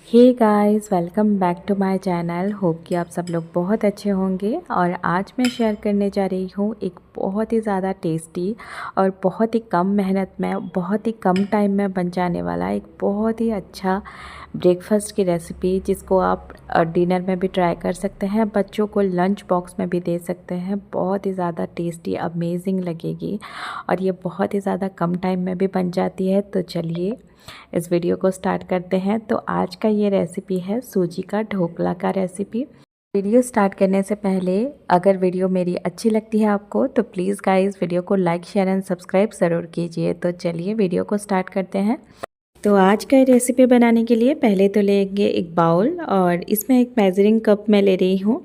Hey guys, welcome back to my channel. Hope कि आप सब लोग बहुत अच्छे होंगे। और आज मैं शेयर करने जा रही हूँ एक बहुत ही ज़्यादा टेस्टी और बहुत ही कम मेहनत में, बहुत ही कम टाइम में बन जाने वाला एक बहुत ही अच्छा ब्रेकफास्ट की रेसिपी, जिसको आप डिनर में भी ट्राई कर सकते हैं, बच्चों को लंच बॉक्स में भी दे सकते हैं। बहुत ही ज़्यादा टेस्टी अमेजिंग लगेगी और ये बहुत ही ज़्यादा कम टाइम में भी बन जाती है। तो चलिए इस वीडियो को स्टार्ट करते हैं। तो आज का ये रेसिपी है सूजी का ढोकला का रेसिपी। वीडियो स्टार्ट करने से पहले अगर वीडियो मेरी अच्छी लगती है आपको, तो प्लीज़ गाइस वीडियो को लाइक, शेयर एंड सब्सक्राइब ज़रूर कीजिए। तो चलिए वीडियो को स्टार्ट करते हैं। तो आज का रेसिपी बनाने के लिए पहले तो लेंगे एक बाउल और इसमें एक मेजरिंग कप मैं ले रही हूँ।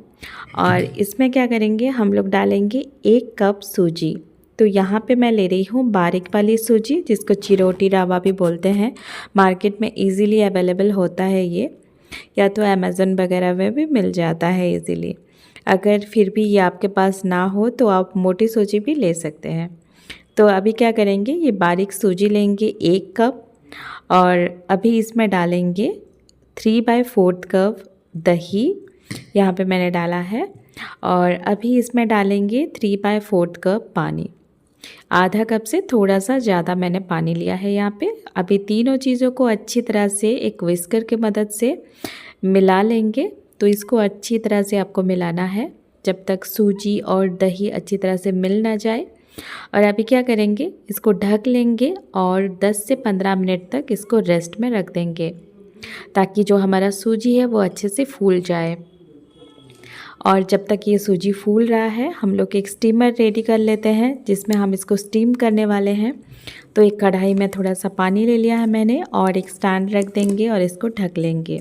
और इसमें क्या करेंगे, हम लोग डालेंगे 1 कप सूजी। तो यहाँ पे मैं ले रही हूँ बारीक वाली सूजी, जिसको चिरोटी रवा भी बोलते हैं। मार्केट में इजीली अवेलेबल होता है ये, या तो अमेज़न वगैरह में भी मिल जाता है इजीली। अगर फिर भी ये आपके पास ना हो तो आप मोटी सूजी भी ले सकते हैं। तो अभी क्या करेंगे, ये बारीक सूजी लेंगे 1 कप और अभी इसमें डालेंगे 3/4 कप दही, यहाँ पे मैंने डाला है। और अभी इसमें डालेंगे 3/4 कप पानी। आधा कप से थोड़ा सा ज़्यादा मैंने पानी लिया है यहाँ पे। अभी तीनों चीज़ों को अच्छी तरह से एक विस्कर की मदद से मिला लेंगे। तो इसको अच्छी तरह से आपको मिलाना है जब तक सूजी और दही अच्छी तरह से मिल ना जाए। और अभी क्या करेंगे, इसको ढक लेंगे और 10 से 15 मिनट तक इसको रेस्ट में रख देंगे, ताकि जो हमारा सूजी है वो अच्छे से फूल जाए। और जब तक ये सूजी फूल रहा है, हम लोग एक स्टीमर रेडी कर लेते हैं जिसमें हम इसको स्टीम करने वाले हैं। तो एक कढ़ाई में थोड़ा सा पानी ले लिया है मैंने और एक स्टैंड रख देंगे और इसको ढक लेंगे।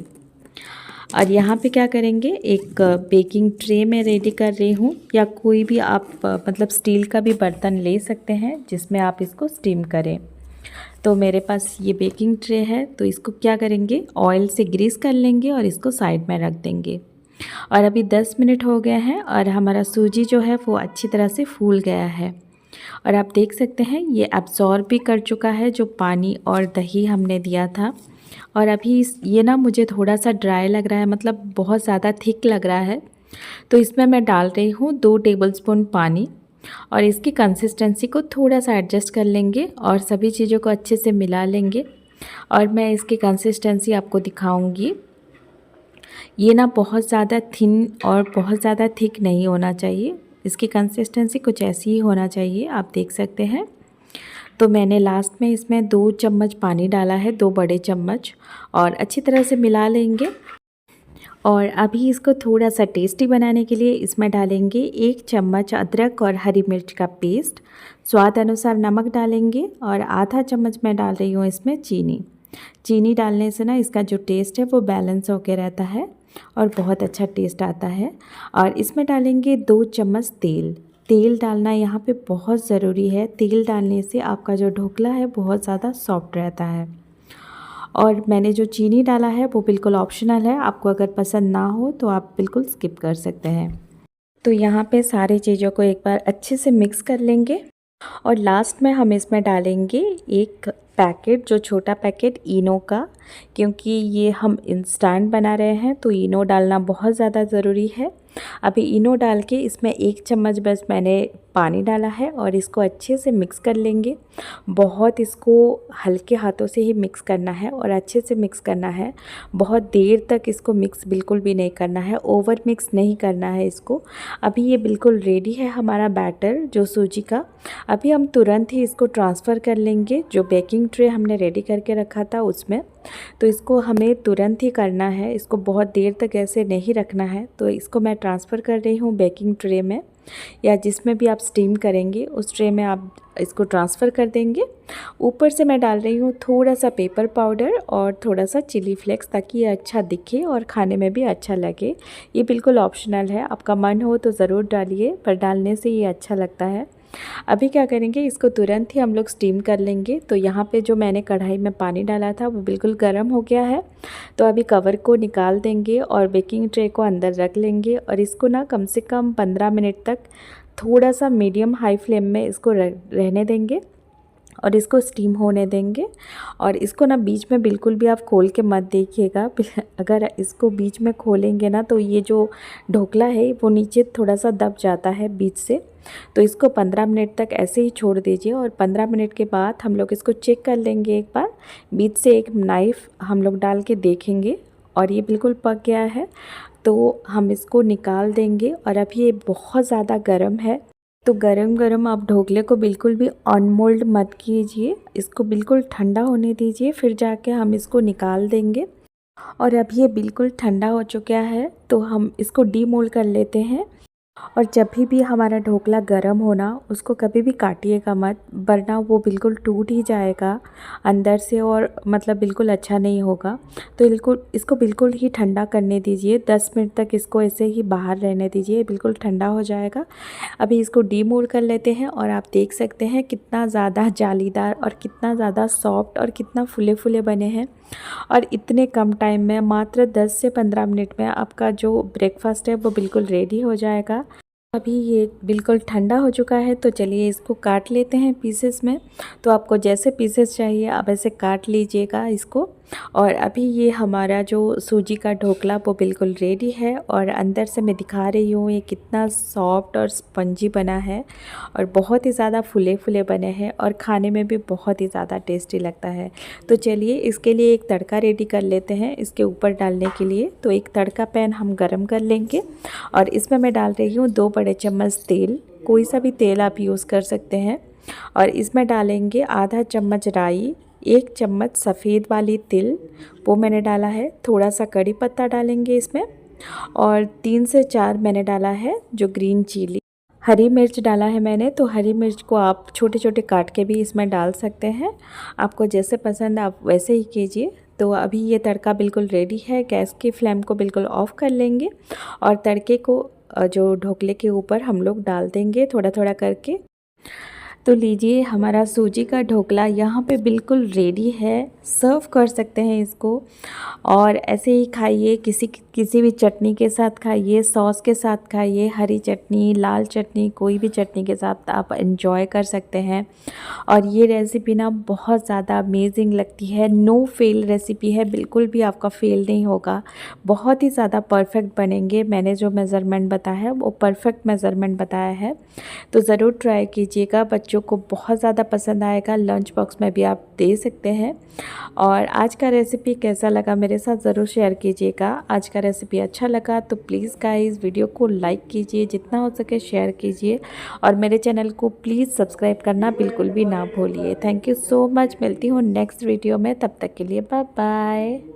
और यहाँ पे क्या करेंगे, एक बेकिंग ट्रे में रेडी कर रही हूँ, या कोई भी आप मतलब स्टील का भी बर्तन ले सकते हैं जिसमें आप इसको स्टीम करें। तो मेरे पास ये बेकिंग ट्रे है, तो इसको क्या करेंगे, ऑयल से ग्रीस कर लेंगे और इसको साइड में रख देंगे। और अभी 10 मिनट हो गए हैं और हमारा सूजी जो है वो अच्छी तरह से फूल गया है। और आप देख सकते हैं ये एब्जॉर्ब भी कर चुका है जो पानी और दही हमने दिया था। और अभी ये ना मुझे थोड़ा सा ड्राई लग रहा है, मतलब बहुत ज़्यादा थिक लग रहा है। तो इसमें मैं डाल रही हूँ 2 टेबलस्पून पानी और इसकी कंसिस्टेंसी को थोड़ा सा एडजस्ट कर लेंगे और सभी चीज़ों को अच्छे से मिला लेंगे। और मैं इसकी कंसिस्टेंसी आपको दिखाऊंगी। ये ना बहुत ज़्यादा थिन और बहुत ज़्यादा थिक नहीं होना चाहिए, इसकी कंसिस्टेंसी कुछ ऐसी ही होना चाहिए, आप देख सकते हैं। तो मैंने लास्ट में इसमें 2 चम्मच पानी डाला है, 2 बड़े चम्मच, और अच्छी तरह से मिला लेंगे। और अभी इसको थोड़ा सा टेस्टी बनाने के लिए इसमें डालेंगे 1 चम्मच अदरक और हरी मिर्च का पेस्ट, स्वाद अनुसार नमक डालेंगे और आधा चम्मच मैं डाल रही हूँ इसमें चीनी। चीनी डालने से ना इसका जो टेस्ट है वो बैलेंस होके रहता है और बहुत अच्छा टेस्ट आता है। और इसमें डालेंगे 2 चम्मच तेल। तेल डालना यहाँ पे बहुत ज़रूरी है, तेल डालने से आपका जो ढोकला है बहुत ज़्यादा सॉफ्ट रहता है। और मैंने जो चीनी डाला है वो बिल्कुल ऑप्शनल है, आपको अगर पसंद ना हो तो आप बिल्कुल स्किप कर सकते हैं। तो यहाँ पे सारी चीज़ों को एक बार अच्छे से मिक्स कर लेंगे। और लास्ट में हम इसमें डालेंगे एक पैकेट, जो छोटा पैकेट इनो का, क्योंकि ये हम इंस्टेंट बना रहे हैं तो इनो डालना बहुत ज़्यादा ज़रूरी है। अभी इनो डाल के इसमें 1 चम्मच बस मैंने पानी डाला है और इसको अच्छे से मिक्स कर लेंगे। बहुत इसको हल्के हाथों से ही मिक्स करना है और अच्छे से मिक्स करना है। बहुत देर तक इसको मिक्स बिल्कुल भी नहीं करना है, ओवर मिक्स नहीं करना है इसको। अभी ये बिल्कुल रेडी है हमारा बैटर जो सूजी का। अभी हम तुरंत ही इसको ट्रांसफ़र कर लेंगे जो बेकिंग ट्रे हमने रेडी करके रखा था उसमें। तो इसको हमें तुरंत ही करना है, इसको बहुत देर तक ऐसे नहीं रखना है। तो इसको मैं ट्रांसफ़र कर रही हूँ बेकिंग ट्रे में, या जिसमें भी आप स्टीम करेंगे उस ट्रे में आप इसको ट्रांसफ़र कर देंगे। ऊपर से मैं डाल रही हूँ थोड़ा सा पेपर पाउडर और थोड़ा सा चिली फ्लेक्स, ताकि ये अच्छा दिखे और खाने में भी अच्छा लगे। ये बिल्कुल ऑप्शनल है, आपका मन हो तो ज़रूर डालिए, पर डालने से ये अच्छा लगता है। अभी क्या करेंगे, इसको तुरंत ही हम लोग स्टीम कर लेंगे। तो यहाँ पे जो मैंने कढ़ाई में पानी डाला था वो बिल्कुल गर्म हो गया है। तो अभी कवर को निकाल देंगे और बेकिंग ट्रे को अंदर रख लेंगे और इसको ना कम से कम 15 मिनट तक थोड़ा सा मीडियम हाई फ्लेम में इसको रहने देंगे। और इसको स्टीम होने देंगे। और इसको ना बीच में बिल्कुल भी आप खोल के मत देखिएगा। अगर इसको बीच में खोलेंगे ना तो ये जो ढोकला है वो नीचे थोड़ा सा दब जाता है बीच से। तो इसको 15 मिनट तक ऐसे ही छोड़ दीजिए और 15 मिनट के बाद हम लोग इसको चेक कर लेंगे एक बार। बीच से एक नाइफ़ हम लोग डाल के देखेंगे और ये बिल्कुल पक गया है तो हम इसको निकाल देंगे। और अब ये बहुत ज़्यादा गर्म है तो गरम गरम आप ढोकले को बिल्कुल भी अनमोल्ड मत कीजिए, इसको बिल्कुल ठंडा होने दीजिए, फिर जाके हम इसको निकाल देंगे। और अब ये बिल्कुल ठंडा हो चुका है तो हम इसको डीमोल्ड कर लेते हैं। और जब भी हमारा ढोकला गरम होना उसको कभी भी काटिएगा मत, वरना वो बिल्कुल टूट ही जाएगा अंदर से और मतलब बिल्कुल अच्छा नहीं होगा। तो इसको बिल्कुल ही ठंडा करने दीजिए, 10 मिनट तक इसको ऐसे ही बाहर रहने दीजिए, बिल्कुल ठंडा हो जाएगा। अभी इसको डीमोल्ड कर लेते हैं और आप देख सकते हैं कितना ज़्यादा जालीदार और कितना ज़्यादा सॉफ्ट और कितना फुले फुले बने हैं। और इतने कम टाइम में मात्र 10 से 15 मिनट में आपका जो ब्रेकफास्ट है वो बिल्कुल रेडी हो जाएगा। अभी ये बिल्कुल ठंडा हो चुका है तो चलिए इसको काट लेते हैं पीसेस में। तो आपको जैसे पीसेस चाहिए आप ऐसे काट लीजिएगा इसको। और अभी ये हमारा जो सूजी का ढोकला वो बिल्कुल रेडी है और अंदर से मैं दिखा रही हूँ ये कितना सॉफ्ट और स्पंजी बना है और बहुत ही ज़्यादा फुले फुले बने हैं और खाने में भी बहुत ही ज़्यादा टेस्टी लगता है। तो चलिए इसके लिए एक तड़का रेडी कर लेते हैं इसके ऊपर डालने के लिए। तो एक तड़का पैन हम गरम कर लेंगे और इसमें मैं डाल रही हूँ 2 बड़े चम्मच तेल, कोई सा भी तेल आप यूज़ कर सकते हैं। और इसमें डालेंगे आधा चम्मच राई, 1 चम्मच सफ़ेद वाली तिल वो मैंने डाला है, थोड़ा सा कड़ी पत्ता डालेंगे इसमें और 3 से 4 मैंने डाला है जो ग्रीन चिली। हरी मिर्च डाला है मैंने, तो हरी मिर्च को आप छोटे छोटे काट के भी इसमें डाल सकते हैं, आपको जैसे पसंद आप वैसे ही कीजिए। तो अभी ये तड़का बिल्कुल रेडी है, गैस की फ्लेम को बिल्कुल ऑफ़ कर लेंगे और तड़के को जो ढोकले के ऊपर हम लोग डाल देंगे थोड़ा थोड़ा करके। तो लीजिए हमारा सूजी का ढोकला यहाँ पे बिल्कुल रेडी है, सर्व कर सकते हैं इसको और ऐसे ही खाइए, किसी भी चटनी के साथ खाइए, सॉस के साथ खाइए, हरी चटनी, लाल चटनी, कोई भी चटनी के साथ आप एंजॉय कर सकते हैं। और ये रेसिपी ना बहुत ज़्यादा अमेजिंग लगती है, नो फेल रेसिपी है, बिल्कुल भी आपका फेल नहीं होगा, बहुत ही ज़्यादा परफेक्ट बनेंगे। मैंने जो मेज़रमेंट बताया है वो परफेक्ट मेज़रमेंट बताया है, तो ज़रूर ट्राई कीजिएगा, बच्चों को बहुत ज़्यादा पसंद आएगा, लंच बॉक्स में भी आप दे सकते हैं। और आज का रेसिपी कैसा लगा मेरे साथ ज़रूर शेयर कीजिएगा। आज का रेसिपी अच्छा लगा तो प्लीज़ गाइस वीडियो को लाइक कीजिए, जितना हो सके शेयर कीजिए और मेरे चैनल को प्लीज़ सब्सक्राइब करना बिल्कुल भी ना भूलिए। थैंक यू सो मच, मिलती हूँ नेक्स्ट वीडियो में, तब तक के लिए बाय बाय।